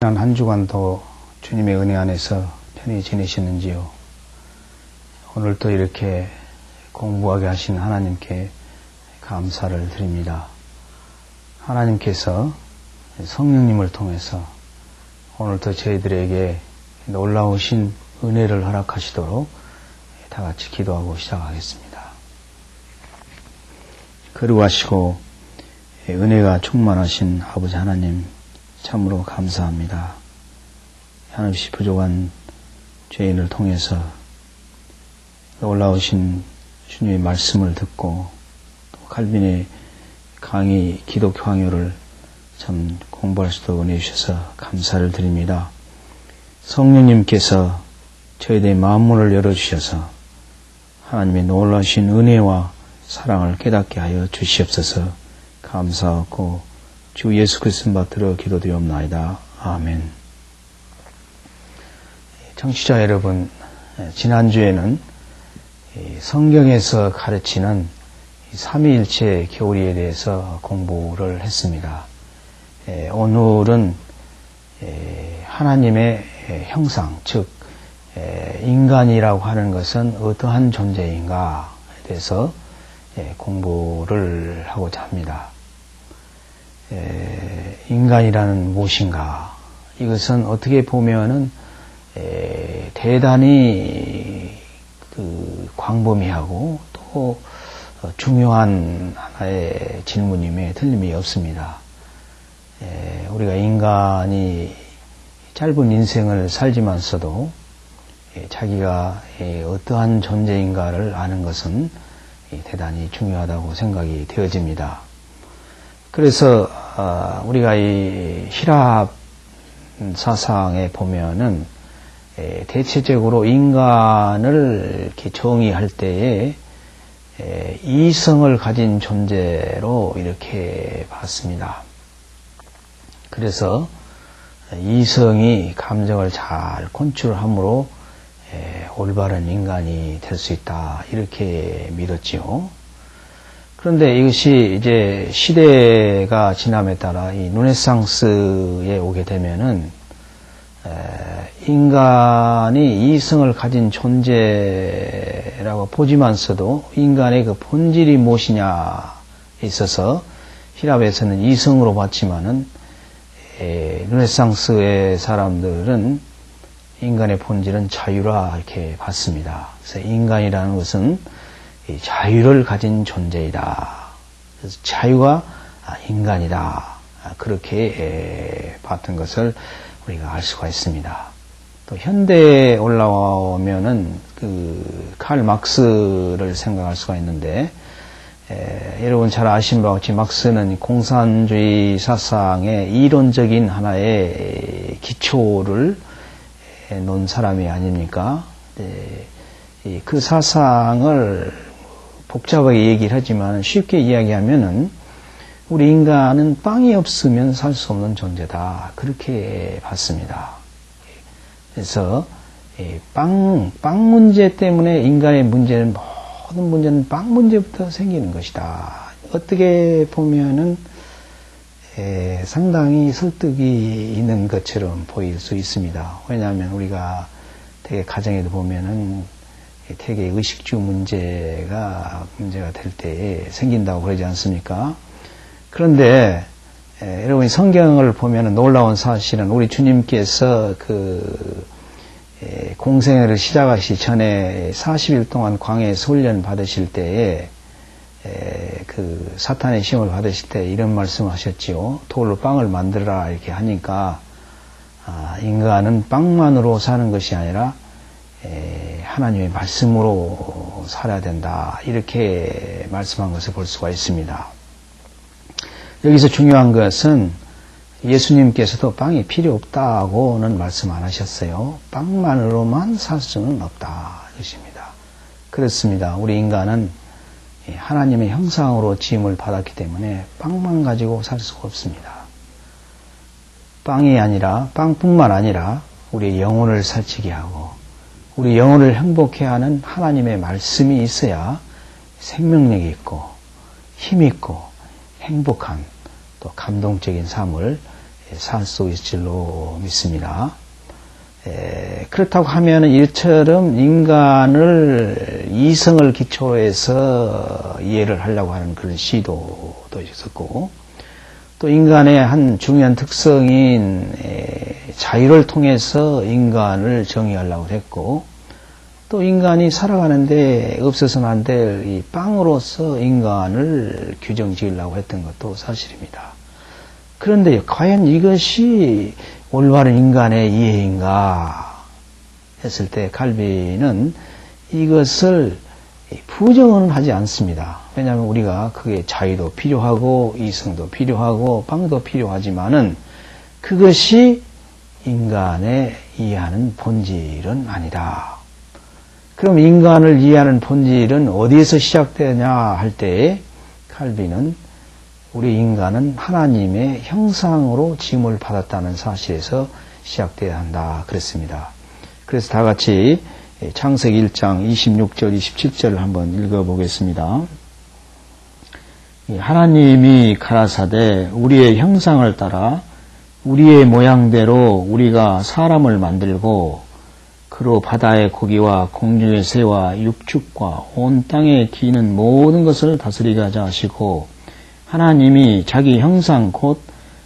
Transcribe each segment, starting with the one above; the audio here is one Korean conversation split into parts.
지난 한 주간도 주님의 은혜 안에서 편히 지내셨는지요? 오늘 또 이렇게 공부하게 하신 하나님께 감사를 드립니다. 하나님께서 성령님을 통해서 오늘도 저희들에게 놀라우신 은혜를 허락하시도록 다 같이 기도하고 시작하겠습니다. 거룩하시고 은혜가 충만하신 아버지 하나님, 참으로 감사합니다. 한없이 부족한 죄인을 통해서 놀라우신 주님의 말씀을 듣고 또 칼빈의 강의 기독교 강요를 참 공부할 수 있도록 은혜 주셔서 감사를 드립니다. 성령님께서 저희들의 마음문을 열어주셔서 하나님의 놀라우신 은혜와 사랑을 깨닫게 하여 주시옵소서. 감사하고 주 예수 그리스도 받들어 기도드리옵나이다. 아멘. 청취자 여러분, 지난주에는 성경에서 가르치는 삼위일체 교리에 대해서 공부를 했습니다. 오늘은 하나님의 형상, 즉 인간이라고 하는 것은 어떠한 존재인가에 대해서 공부를 하고자 합니다. 인간이라는 무엇인가? 이것은 어떻게 보면은 대단히 광범위하고 또 중요한 하나의 질문임에 틀림이 없습니다. 우리가 인간이 짧은 인생을 살지만서도 자기가 어떠한 존재인가를 아는 것은 대단히 중요하다고 생각이 되어집니다. 그래서 우리가 이 힐랍 사상에 보면은 대체적으로 인간을 이렇게 정의할 때에 이성을 가진 존재로 이렇게 봤습니다. 그래서 이성이 감정을 잘 컨트롤함으로 올바른 인간이 될 수 있다, 이렇게 믿었지요. 그런데 이것이 이제 시대가 지남에 따라 이 르네상스에 오게 되면은 인간이 이성을 가진 존재라고 보지만서도 인간의 그 본질이 무엇이냐에 있어서 힐랍에서는 이성으로 봤지만은 르네상스의 사람들은 인간의 본질은 자유라 이렇게 봤습니다. 그래서 인간이라는 것은 자유를 가진 존재이다. 그래서 자유가 인간이다. 그렇게 봤던 것을 우리가 알 수가 있습니다. 또 현대에 올라오면은 칼 막스를 생각할 수가 있는데, 여러분 잘 아시는 바와 같이 막스는 공산주의 사상의 이론적인 하나의 기초를 놓은 사람이 아닙니까? 그 사상을 복잡하게 얘기를 하지만 쉽게 이야기하면은 우리 인간은 빵이 없으면 살 수 없는 존재다, 그렇게 봤습니다. 그래서 빵 문제 때문에 인간의 문제는, 모든 문제는 빵 문제부터 생기는 것이다. 어떻게 보면은 상당히 설득이 있는 것처럼 보일 수 있습니다. 왜냐하면 우리가 되게 가정에도 보면은 되게 의식주 문제가 될 때에 생긴다고 그러지 않습니까? 그런데 여러분이 성경을 보면 놀라운 사실은 우리 주님께서 공생애를 시작하시기 전에 40일 동안 광야에서 훈련 받으실 때에 사탄의 시험을 받으실 때 이런 말씀을 하셨지요. 돌로 빵을 만들어라 이렇게 하니까 인간은 빵만으로 사는 것이 아니라 하나님의 말씀으로 살아야 된다, 이렇게 말씀한 것을 볼 수가 있습니다. 여기서 중요한 것은 예수님께서도 빵이 필요 없다고는 말씀 안 하셨어요. 빵만으로만 살 수는 없다, 이것입니다. 그렇습니다. 우리 인간은 하나님의 형상으로 지음을 받았기 때문에 빵만 가지고 살 수가 없습니다. 빵뿐만 아니라 우리의 영혼을 살찌게 하고 우리 영혼을 행복해 하는 하나님의 말씀이 있어야 생명력이 있고 힘 있고 행복한 또 감동적인 삶을 살 수 있을 줄로 믿습니다. 그렇다고 하면 이처럼 인간을 이성을 기초로 해서 이해를 하려고 하는 그런 시도도 있었고, 또 인간의 한 중요한 특성인 자유를 통해서 인간을 정의하려고 했고, 또 인간이 살아가는데 없어서는 안 될 이 빵으로서 인간을 규정 지으려고 했던 것도 사실입니다. 그런데 과연 이것이 올바른 인간의 이해인가 했을 때 칼빈은 이것을 부정은 하지 않습니다. 왜냐하면 우리가 그게 자유도 필요하고 이성도 필요하고 빵도 필요하지만은 그것이 인간의 이해하는 본질은 아니다. 그럼 인간을 이해하는 본질은 어디에서 시작되냐 할 때 칼빈은 우리 인간은 하나님의 형상으로 지음을 받았다는 사실에서 시작되어야 한다 그랬습니다. 그래서 다 같이 창세기 1장 26절 27절을 한번 읽어보겠습니다. 하나님이 가라사대 우리의 형상을 따라 우리의 모양대로 우리가 사람을 만들고 그로 바다의 고기와 공중의 새와 육축과 온 땅에 기는 모든 것을 다스리게 하자 하시고 하나님이 자기 형상 곧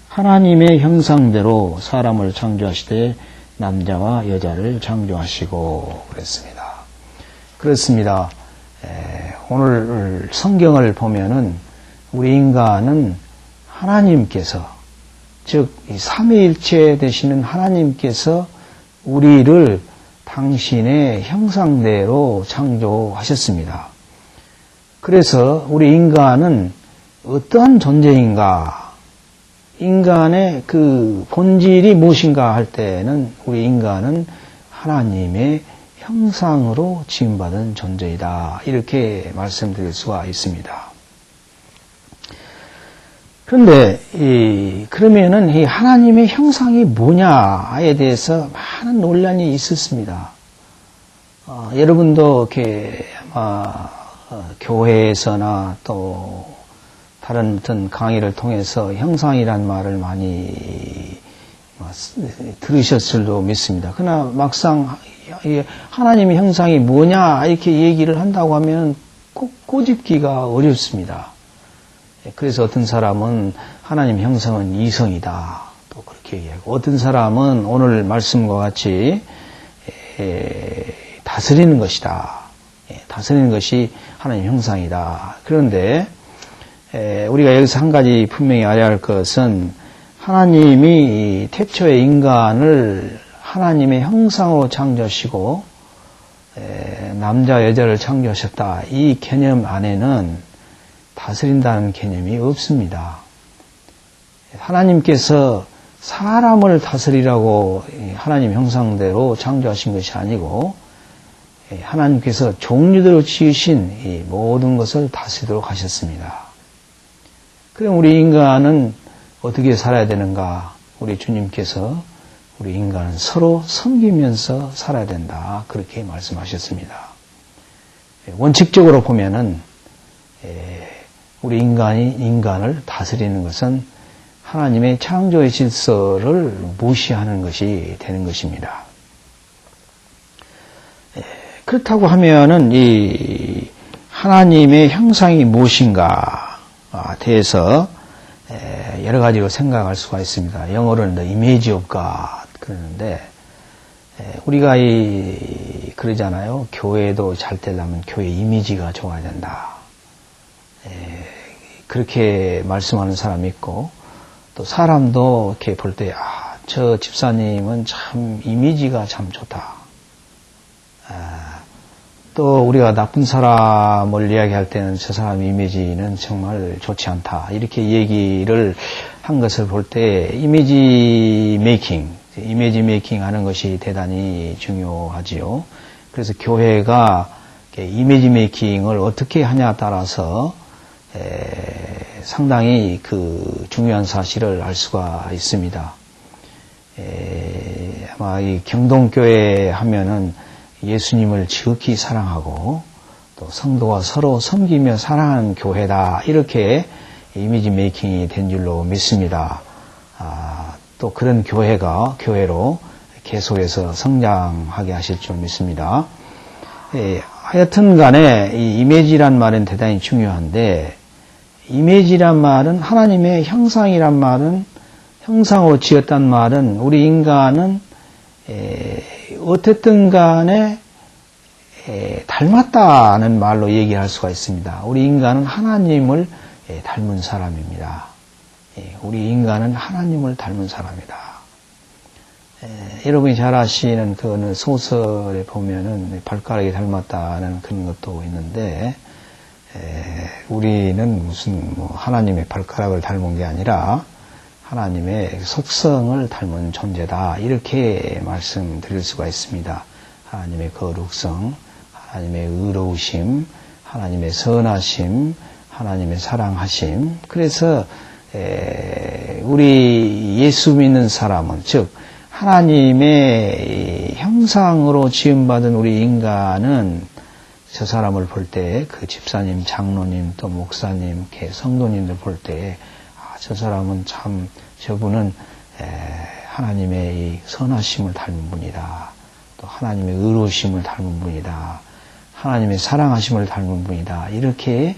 하나님의 형상대로 사람을 창조하시되 남자와 여자를 창조하시고 그랬습니다. 그렇습니다. 오늘 성경을 보면은 우리 인간은 하나님께서 즉 삼위일체 되시는 하나님께서 우리를 당신의 형상대로 창조하셨습니다. 그래서 우리 인간은 어떠한 존재인가, 인간의 그 본질이 무엇인가 할 때는 우리 인간은 하나님의 형상으로 지음받은 존재이다. 이렇게 말씀드릴 수가 있습니다. 그런데 그러면은 이 하나님의 형상이 뭐냐에 대해서 많은 논란이 있었습니다. 여러분도 이렇게 아마 교회에서나 또 다른 어떤 강의를 통해서 형상이란 말을 많이 들으셨을 줄 믿습니다. 그러나 막상 하나님의 형상이 뭐냐 이렇게 얘기를 한다고 하면 꼭 꼬집기가 어렵습니다. 그래서 어떤 사람은 하나님 형상은 이성이다 또 그렇게 얘기하고, 어떤 사람은 오늘 말씀과 같이 다스리는 것이다. 다스리는 것이 하나님 형상이다. 그런데 우리가 여기서 한 가지 분명히 알아야 할 것은 하나님이 태초의 인간을 하나님의 형상으로 창조하시고 남자 여자를 창조하셨다. 이 개념 안에는 다스린다는 개념이 없습니다. 하나님께서 사람을 다스리라고 하나님 형상대로 창조하신 것이 아니고 하나님께서 종류대로 지으신 이 모든 것을 다스리도록 하셨습니다. 그럼 우리 인간은 어떻게 살아야 되는가? 우리 주님께서 우리 인간은 서로 섬기면서 살아야 된다. 그렇게 말씀하셨습니다. 원칙적으로 보면은 우리 인간을 다스리는 것은 하나님의 창조의 질서를 무시하는 것이 되는 것입니다. 그렇다고 하면은 이 하나님의 형상이 무엇인가 대해서 여러 가지로 생각할 수가 있습니다. 영어로는 the image of God 그러는데 우리가 그러잖아요. 교회도 잘 되려면 교회 이미지가 좋아야 된다. 그렇게 말씀하는 사람이 있고, 또 사람도 이렇게 볼 때 저 집사님은 참 이미지가 참 좋다. 또 우리가 나쁜 사람을 이야기할 때는 저 사람 이미지는 정말 좋지 않다. 이렇게 얘기를 한 것을 볼 때 이미지 메이킹 하는 것이 대단히 중요하지요. 그래서 교회가 이미지 메이킹을 어떻게 하냐에 따라서 상당히 그 중요한 사실을 알 수가 있습니다. 아마 이 경동교회 하면은 예수님을 지극히 사랑하고 또 성도와 서로 섬기며 사랑하는 교회다. 이렇게 이미지 메이킹이 된 줄로 믿습니다. 또 또 그런 교회로 계속해서 성장하게 하실 줄 믿습니다. 하여튼 간에 이 이미지란 말은 대단히 중요한데, 이미지란 말은 하나님의 형상이란 말은, 형상으로 지었단 말은 우리 인간은 어쨌든 간에 닮았다는 말로 얘기할 수가 있습니다. 우리 인간은 하나님을 닮은 사람입니다. 우리 인간은 하나님을 닮은 사람이다. 여러분이 잘 아시는 그 어느 소설에 보면은 발가락이 닮았다는 그런 것도 있는데, 우리는 무슨 하나님의 발가락을 닮은 게 아니라 하나님의 속성을 닮은 존재다, 이렇게 말씀드릴 수가 있습니다. 하나님의 거룩성, 하나님의 의로우심, 하나님의 선하심, 하나님의 사랑하심. 그래서 우리 예수 믿는 사람은, 즉 하나님의 형상으로 지음받은 우리 인간은 저 사람을 볼 때, 그 집사님, 장로님, 또 목사님, 성도님들 볼 때, 저 사람은 참, 저분은 하나님의 이 선하심을 닮은 분이다. 또 하나님의 의로우심을 닮은 분이다. 하나님의 사랑하심을 닮은 분이다. 이렇게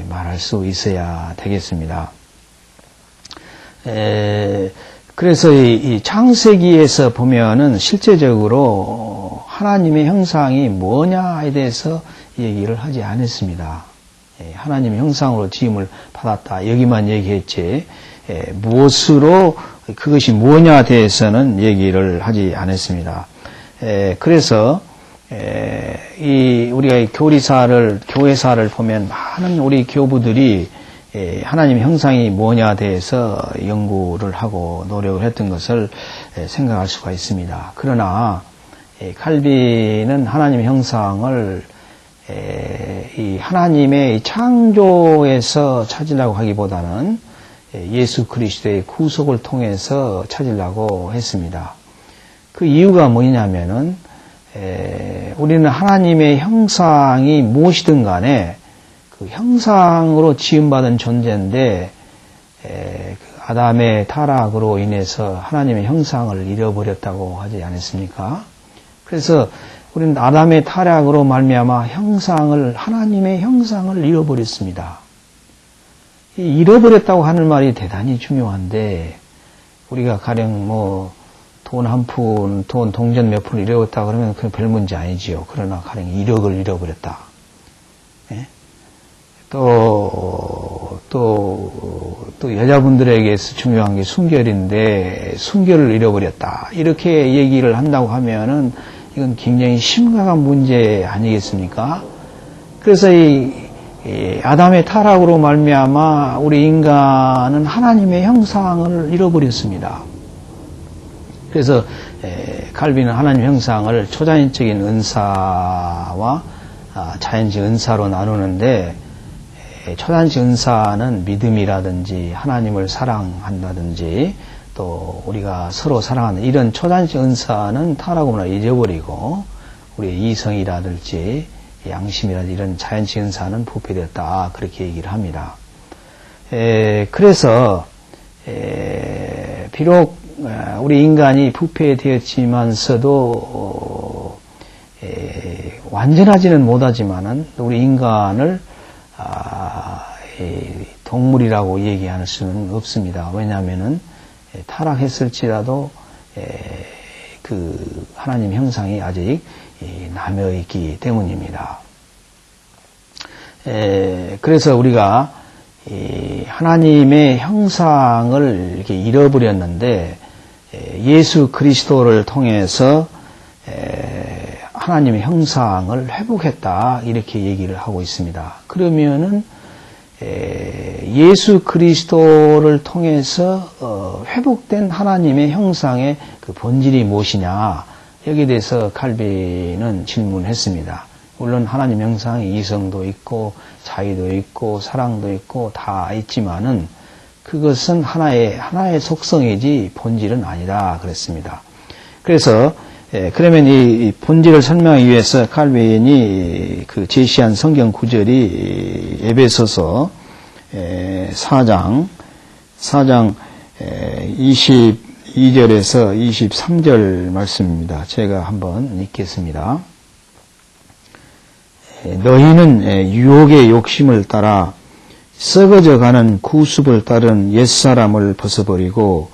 말할 수 있어야 되겠습니다. 그래서 이 창세기에서 보면은 실제적으로 하나님의 형상이 뭐냐에 대해서 얘기를 하지 않았습니다. 하나님의 형상으로 지음을 받았다, 여기만 얘기했지, 무엇으로 그것이 뭐냐에 대해서는 얘기를 하지 않았습니다. 그래서 우리가 교회사를 보면 많은 우리 교부들이 하나님의 형상이 뭐냐에 대해서 연구를 하고 노력을 했던 것을 생각할 수가 있습니다. 그러나 칼빈은 하나님의 형상을 이 하나님의 창조에서 찾으려고 하기보다는 예수 그리스도의 구속을 통해서 찾으려고 했습니다. 그 이유가 뭐냐면은 우리는 하나님의 형상이 무엇이든 간에 그 형상으로 지음받은 존재인데, 그 아담의 타락으로 인해서 하나님의 형상을 잃어버렸다고 하지 않았습니까? 그래서 우리는 아담의 타락으로 말미암아 하나님의 형상을 잃어버렸습니다. 잃어버렸다고 하는 말이 대단히 중요한데, 우리가 가령 돈 한 푼, 동전 몇 푼 잃어버렸다 그러면 그건 별 문제 아니지요. 그러나 가령 1억을 잃어버렸다. 예? 또 여자분들에게서 중요한 게 순결인데 순결을 잃어버렸다, 이렇게 얘기를 한다고 하면은 이건 굉장히 심각한 문제 아니겠습니까? 그래서 이 아담의 타락으로 말미암아 우리 인간은 하나님의 형상을 잃어버렸습니다. 그래서 칼빈은 하나님의 형상을 초자연적인 은사와 자연적 은사로 나누는데, 초자연적 은사는 믿음이라든지 하나님을 사랑한다든지 또 우리가 서로 사랑하는 이런 초자연적 은사는 타락으로 잊어버리고, 우리의 이성이라든지 양심이라든지 이런 자연적 은사는 부패되었다, 그렇게 얘기를 합니다. 그래서 비록 우리 인간이 부패되었지만서도 완전하지는 못하지만은 우리 인간을 동물이라고 얘기할 수는 없습니다. 왜냐하면은 타락했을지라도 그 하나님 형상이 아직 남아 있기 때문입니다. 그래서 우리가 하나님의 형상을 이렇게 잃어버렸는데, 예수 그리스도를 통해서 하나님의 형상을 회복했다, 이렇게 얘기를 하고 있습니다. 그러면은 예수 그리스도를 통해서 회복된 하나님의 형상의 그 본질이 무엇이냐, 여기에 대해서 칼빈은 질문했습니다. 물론 하나님 형상이 이성도 있고 자의도 있고 사랑도 있고 다 있지만은 그것은 하나의 속성이지 본질은 아니다, 그랬습니다. 그래서 그러면 이 본질을 설명하기 위해서 칼빈이 그 제시한 성경 구절이 에베소서 4장 22 22절에서 23절 말씀입니다. 제가 한번 읽겠습니다. 너희는 유혹의 욕심을 따라 썩어져 가는 구습을 따른 옛사람을 벗어버리고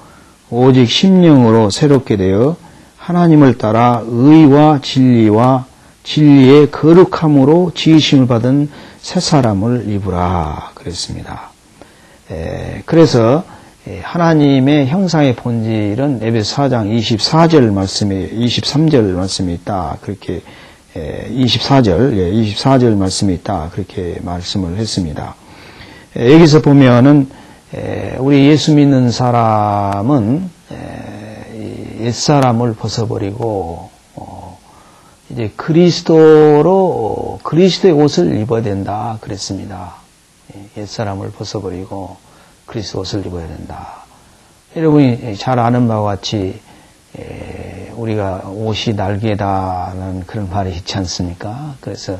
오직 심령으로 새롭게 되어 하나님을 따라 의와 진리와 진리의 거룩함으로 지으심을 받은 새 사람을 입으라 그랬습니다. 그래서 하나님의 형상의 본질은 에베소 4장 23절 말씀에 있다. 그렇게 24절 말씀에 있다. 그렇게 말씀을 했습니다. 여기서 보면은 우리 예수 믿는 사람은 옛사람을 벗어버리고 이제 그리스도의 옷을 입어야 된다 그랬습니다. 옛사람을 벗어버리고 그리스도 옷을 입어야 된다. 여러분이 잘 아는 바와 같이 우리가 옷이 날개다라는 그런 말이 있지 않습니까? 그래서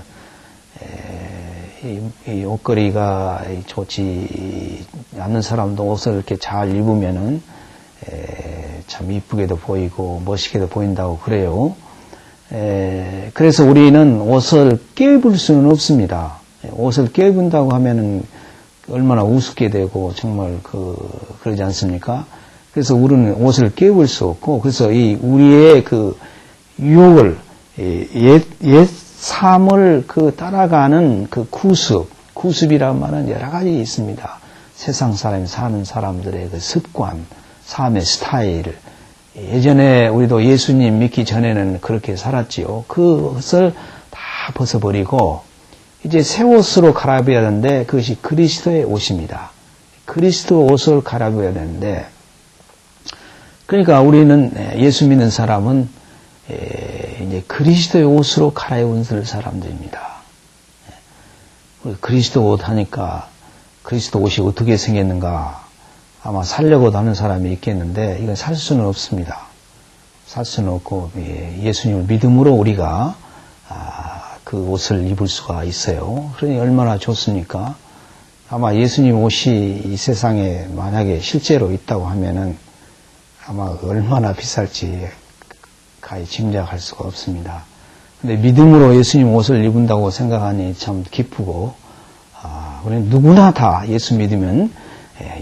이 옷걸이가 좋지 않는 사람도 옷을 이렇게 잘 입으면은 참 이쁘게도 보이고 멋있게도 보인다고 그래요. 그래서 우리는 옷을 껴입을 수는 없습니다. 옷을 껴입는다고 하면은 얼마나 우습게 되고 정말 그러지 않습니까? 그래서 우리는 옷을 껴입을 수 없고, 그래서 우리의 유혹을 옛 삶을 따라가는 구습이라는 말은 여러 가지 있습니다. 세상 사람이 사는 사람들의 습관, 삶의 스타일. 예전에 우리도 예수님 믿기 전에는 그렇게 살았지요. 그것을 다 벗어버리고 이제 새 옷으로 갈아입어야 되는데 그것이 그리스도의 옷입니다. 그리스도 옷을 갈아입어야 되는데, 그러니까 우리는 예수 믿는 사람은 이제 그리스도의 옷으로 갈아입은 사람들입니다. 그리스도 옷 하니까 그리스도 옷이 어떻게 생겼는가 아마 살려고 하는 사람이 있겠는데 이건 살 수는 없습니다. 살 수는 없고 예수님을 믿음으로 우리가 그 옷을 입을 수가 있어요. 그러니 얼마나 좋습니까? 아마 예수님 옷이 이 세상에 만약에 실제로 있다고 하면은 아마 얼마나 비쌀지 가히 짐작할 수가 없습니다. 근데 믿음으로 예수님 옷을 입은다고 생각하니 참 기쁘고, 우리는 누구나 다 예수 믿으면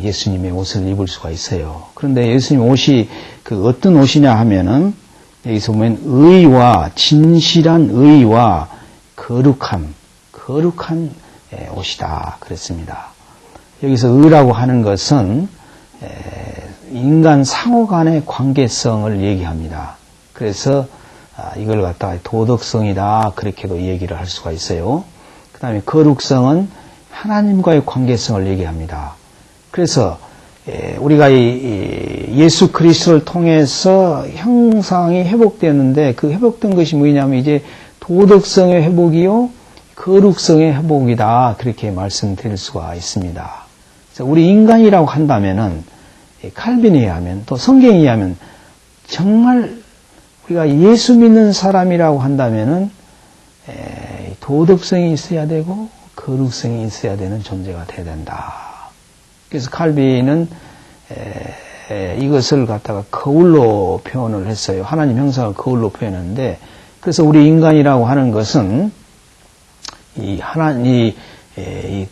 예수님의 옷을 입을 수가 있어요. 그런데 예수님 옷이 어떤 옷이냐 하면은 여기서 보면 의와 진실한 의와 거룩한 옷이다 그랬습니다. 여기서 의라고 하는 것은 인간 상호 간의 관계성을 얘기합니다. 그래서 이걸 갖다가 도덕성이다 그렇게도 얘기를 할 수가 있어요. 그 다음에 거룩성은 하나님과의 관계성을 얘기합니다. 그래서 우리가 예수 그리스도를 통해서 형상이 회복되었는데 그 회복된 것이 뭐냐면 이제 도덕성의 회복이요 거룩성의 회복이다 그렇게 말씀드릴 수가 있습니다. 그래서 우리 인간이라고 한다면은 칼빈에 의하면 또 성경에 의하면 정말 우리가 예수 믿는 사람이라고 한다면은 도덕성이 있어야 되고 거룩성이 있어야 되는 존재가 돼야 된다. 그래서 칼빈은 이것을 갖다가 거울로 표현을 했어요. 하나님 형상을 거울로 표현했는데, 그래서 우리 인간이라고 하는 것은 이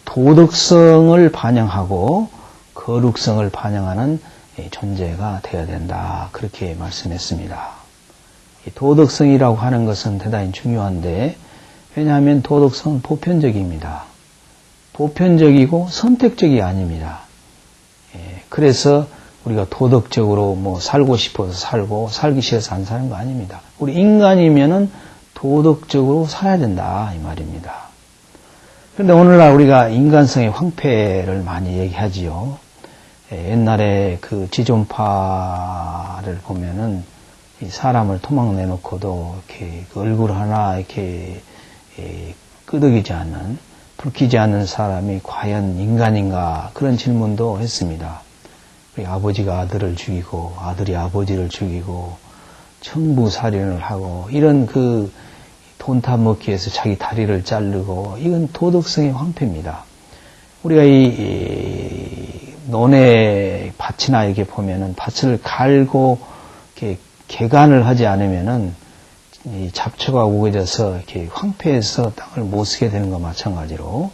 도덕성을 반영하고 거룩성을 반영하는 존재가 되어야 된다. 그렇게 말씀했습니다. 이 도덕성이라고 하는 것은 대단히 중요한데, 왜냐하면 도덕성은 보편적입니다. 보편적이고 선택적이 아닙니다. 그래서 우리가 도덕적으로 살고 싶어서 살고 살기 싫어서 안 사는 거 아닙니다. 우리 인간이면은 도덕적으로 살아야 된다 이 말입니다. 그런데 오늘날 우리가 인간성의 황폐를 많이 얘기하지요. 옛날에 그 지존파를 보면은 이 사람을 토막 내놓고도 이렇게 얼굴 하나 이렇게 끄덕이지 않는, 붉히지 않는 사람이 과연 인간인가 그런 질문도 했습니다. 우리 아버지가 아들을 죽이고 아들이 아버지를 죽이고 청부살인을 하고 이런 돈 타먹기 위해서 자기 다리를 자르고 이건 도덕성의 황폐입니다. 우리가 이 논의 밭이나 이렇게 보면은 밭을 갈고 이렇게 개간을 하지 않으면은 이 잡초가 우거져서 이렇게 황폐해서 땅을 못 쓰게 되는 것과 마찬가지로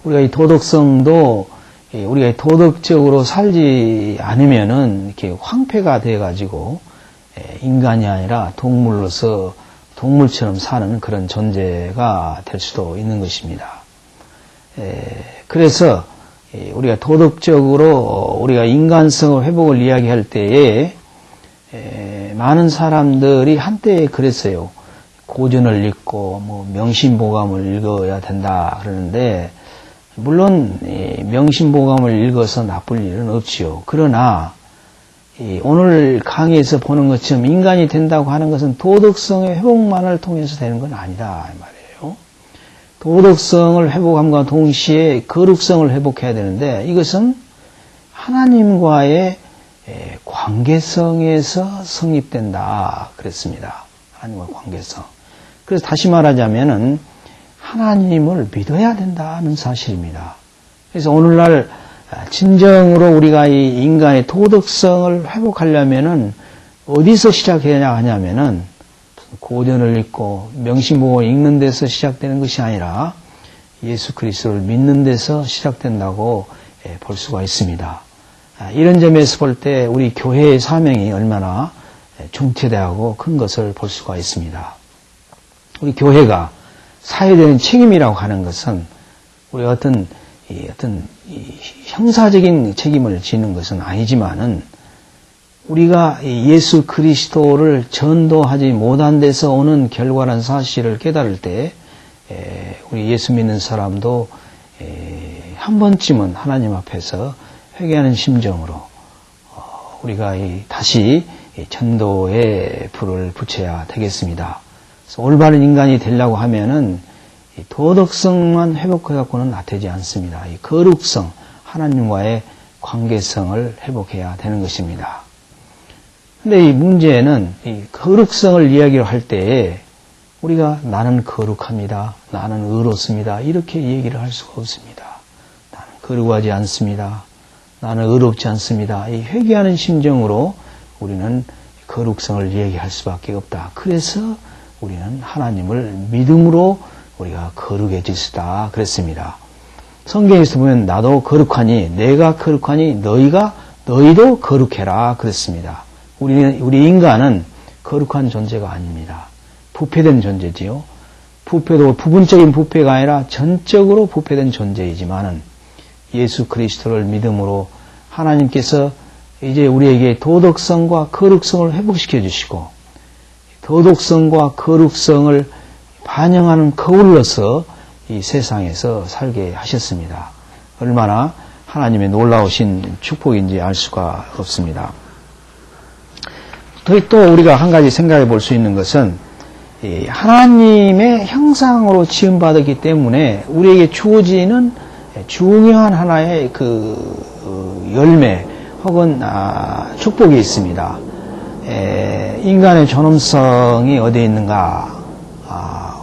우리가 이 도덕성도 우리가 도덕적으로 살지 않으면은 이렇게 황폐가 돼 가지고 인간이 아니라 동물로서 동물처럼 사는 그런 존재가 될 수도 있는 것입니다. 그래서 우리가 도덕적으로 우리가 인간성의 회복을 이야기할 때에 많은 사람들이 한때에 그랬어요. 고전을 읽고 뭐 명심보감을 읽어야 된다 그러는데 물론 명심보감을 읽어서 나쁠 일은 없지요. 그러나 오늘 강의에서 보는 것처럼 인간이 된다고 하는 것은 도덕성의 회복만을 통해서 되는 건 아니다 이 말이에요. 도덕성을 회복함과 동시에 거룩성을 회복해야 되는데 이것은 하나님과의 관계성에서 성립된다 그랬습니다. 하나님과 관계성. 그래서 다시 말하자면은 하나님을 믿어야 된다는 사실입니다. 그래서 오늘날 진정으로 우리가 이 인간의 도덕성을 회복하려면은 어디서 시작해야 하냐면은 고전을 읽고 명심보감을 읽는 데서 시작되는 것이 아니라 예수 그리스도를 믿는 데서 시작된다고 볼 수가 있습니다. 이런 점에서 볼 때 우리 교회의 사명이 얼마나 중대하고 큰 것을 볼 수가 있습니다. 우리 교회가 사회적인 책임이라고 하는 것은 우리 어떤 형사적인 책임을 지는 것은 아니지만은 우리가 예수 그리스도를 전도하지 못한 데서 오는 결과란 사실을 깨달을 때 우리 예수 믿는 사람도 한 번쯤은 하나님 앞에서 회개하는 심정으로 우리가 다시 전도의 불을 붙여야 되겠습니다. 그래서 올바른 인간이 되려고 하면은 도덕성만 회복해갖고는 되지 않습니다. 이 거룩성, 하나님과의 관계성을 회복해야 되는 것입니다. 근데 이 문제는 이 거룩성을 이야기를 할 때에 우리가 나는 거룩합니다. 나는 의롭습니다. 이렇게 얘기를 할 수가 없습니다. 나는 거룩하지 않습니다. 나는 의롭지 않습니다. 이 회개하는 심정으로 우리는 거룩성을 이야기할 수밖에 없다. 그래서 우리는 하나님을 믿음으로 우리가 거룩해질 수다 그랬습니다. 성경에서 보면 나도 거룩하니 내가 거룩하니 너희도 거룩해라 그랬습니다. 우리 인간은 거룩한 존재가 아닙니다. 부패된 존재지요. 부패도 부분적인 부패가 아니라 전적으로 부패된 존재이지만은 예수 그리스도를 믿음으로 하나님께서 이제 우리에게 도덕성과 거룩성을 회복시켜 주시고 도덕성과 거룩성을 반영하는 거울로서 이 세상에서 살게 하셨습니다. 얼마나 하나님의 놀라우신 축복인지 알 수가 없습니다. 또 우리가 한 가지 생각해 볼 수 있는 것은 하나님의 형상으로 지음받았기 때문에 우리에게 주어지는 중요한 하나의 열매 혹은 축복이 있습니다. 인간의 존엄성이 어디에 있는가?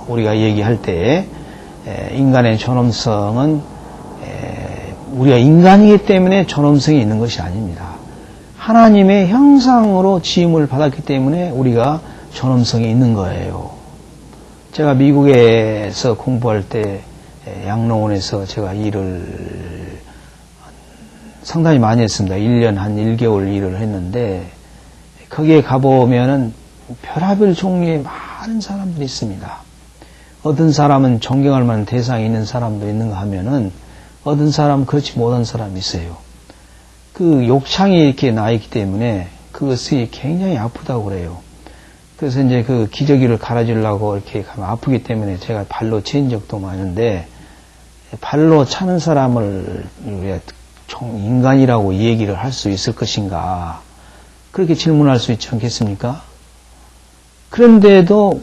우리가 얘기할 때 인간의 존엄성은 우리가 인간이기 때문에 존엄성이 있는 것이 아닙니다. 하나님의 형상으로 지음을 받았기 때문에 우리가 존엄성이 있는 거예요. 제가 미국에서 공부할 때 양로원에서 제가 일을 상당히 많이 했습니다. 1년 한 1개월 일을 했는데 거기에 가보면은 별하별 종류의 많은 사람들이 있습니다. 어떤 사람은 존경할 만한 대상이 있는 사람도 있는가 하면은 어떤 사람은 그렇지 못한 사람이 있어요. 그 욕창이 이렇게 나 있기 때문에 그것이 굉장히 아프다고 그래요. 그래서 이제 그 기저귀를 갈아주려고 이렇게 가면 아프기 때문에 제가 발로 친 적도 많은데 발로 차는 사람을 인간이라고 얘기를 할 수 있을 것인가? 그렇게 질문할 수 있지 않겠습니까? 그런데도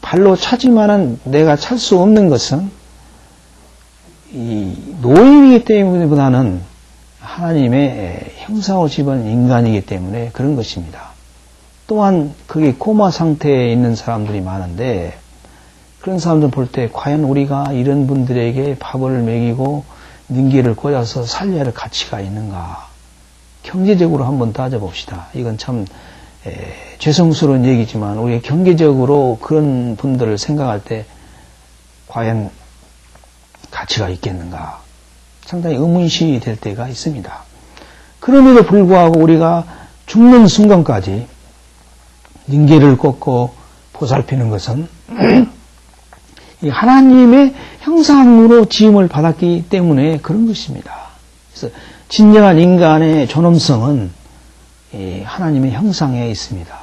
발로 차지만은 내가 찰 수 없는 것은 이 노인이기 때문보다는 하나님의 형상으로 집은 인간이기 때문에 그런 것입니다. 또한 그게 코마 상태에 있는 사람들이 많은데 그런 사람들 볼 때 과연 우리가 이런 분들에게 밥을 먹이고 닌기를 꽂아서 살려야 할 가치가 있는가? 경제적으로 한번 따져봅시다. 이건 참 죄송스러운 얘기지만 우리가 경제적으로 그런 분들을 생각할 때 과연 가치가 있겠는가? 상당히 의문시 될 때가 있습니다. 그럼에도 불구하고 우리가 죽는 순간까지 닌기를 꽂고 보살피는 것은 이 하나님의 형상으로 지음을 받았기 때문에 그런 것입니다. 그래서 진정한 인간의 존엄성은 하나님의 형상에 있습니다.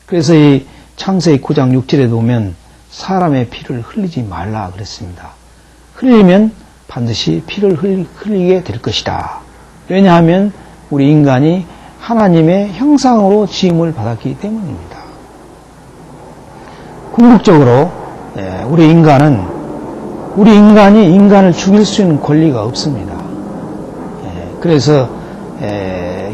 그래서 이 창세기 9장 6절에 보면 사람의 피를 흘리지 말라 그랬습니다. 흘리면 반드시 피를 흘리게 될 것이다. 왜냐하면 우리 인간이 하나님의 형상으로 지음을 받았기 때문입니다. 궁극적으로 우리 인간이 인간을 죽일 수 있는 권리가 없습니다. 그래서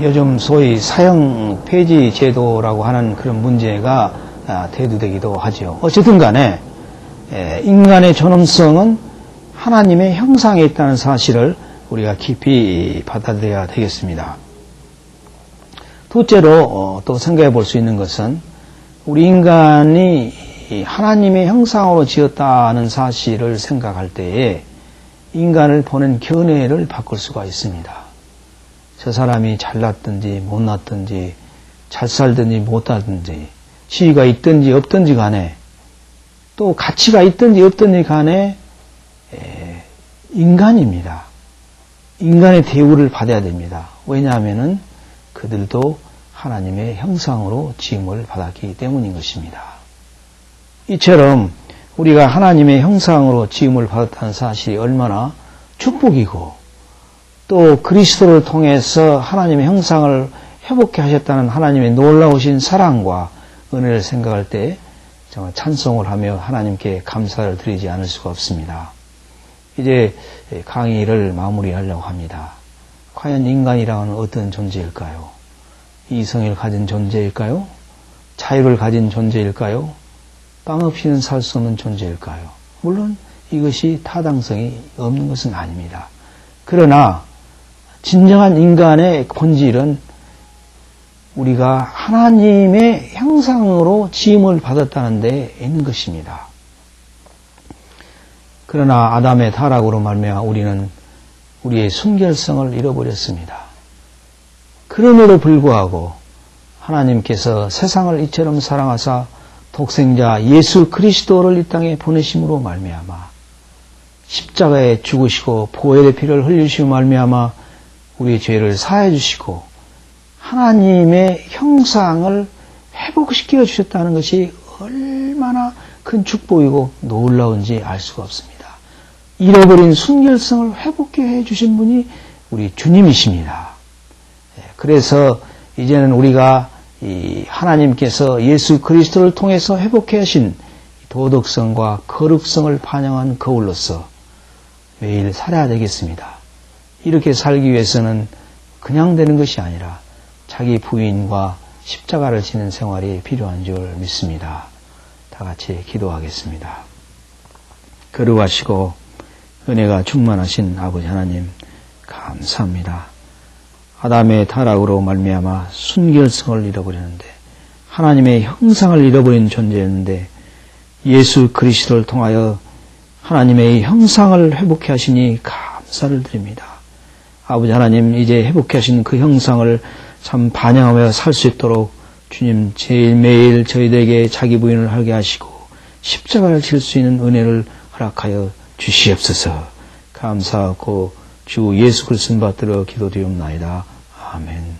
요즘 소위 사형 폐지 제도라고 하는 그런 문제가 대두되기도 하죠. 어쨌든 간에 인간의 존엄성은 하나님의 형상에 있다는 사실을 우리가 깊이 받아들여야 되겠습니다. 둘째로 또 생각해 볼 수 있는 것은 우리 인간이 하나님의 형상으로 지었다는 사실을 생각할 때에 인간을 보는 견해를 바꿀 수가 있습니다. 저 사람이 잘났든지 못났든지 잘 살든지 못하든지 지위가 있든지 없든지 간에 또 가치가 있든지 없든지 간에 인간입니다. 인간의 대우를 받아야 됩니다. 왜냐하면은 그들도 하나님의 형상으로 지음을 받았기 때문인 것입니다. 이처럼 우리가 하나님의 형상으로 지음을 받았다는 사실이 얼마나 축복이고 또 그리스도를 통해서 하나님의 형상을 회복케 하셨다는 하나님의 놀라우신 사랑과 은혜를 생각할 때 정말 찬송을 하며 하나님께 감사를 드리지 않을 수가 없습니다. 이제 강의를 마무리하려고 합니다. 과연 인간이라는 어떤 존재일까요? 이성을 가진 존재일까요? 자유를 가진 존재일까요? 빵 없이는 살 수 없는 존재일까요? 물론 이것이 타당성이 없는 것은 아닙니다. 그러나 진정한 인간의 본질은 우리가 하나님의 형상으로 지음을 받았다는 데 있는 것입니다. 그러나 아담의 타락으로 말미암아 우리는 우리의 순결성을 잃어버렸습니다. 그럼에도 불구하고 하나님께서 세상을 이처럼 사랑하사 독생자 예수 그리스도를 이 땅에 보내심으로 말미암아 십자가에 죽으시고 보혈의 피를 흘리시고 말미암아 우리의 죄를 사해 주시고 하나님의 형상을 회복시켜 주셨다는 것이 얼마나 큰 축복이고 놀라운지 알 수가 없습니다. 잃어버린 순결성을 회복해 해 주신 분이 우리 주님이십니다. 그래서 이제는 우리가 이 하나님께서 예수 그리스도를 통해서 회복해 하신 도덕성과 거룩성을 반영한 거울로서 매일 살아야 되겠습니다. 이렇게 살기 위해서는 그냥 되는 것이 아니라 자기 부인과 십자가를 지는 생활이 필요한 줄 믿습니다. 다 같이 기도하겠습니다. 거룩하시고 은혜가 충만하신 아버지 하나님 감사합니다. 아담의 타락으로 말미암아 순결성을 잃어버렸는데 하나님의 형상을 잃어버린 존재였는데 예수 그리스도를 통하여 하나님의 형상을 회복해 하시니 감사를 드립니다. 아버지 하나님 이제 회복해 하신 그 형상을 참 반영하며 살 수 있도록 주님 제일 매일 저희들에게 자기 부인을 하게 하시고 십자가를 질 수 있는 은혜를 허락하여 주시옵소서. 감사하고 주 예수 그리스도 받들어 기도드리옵나이다. 아멘.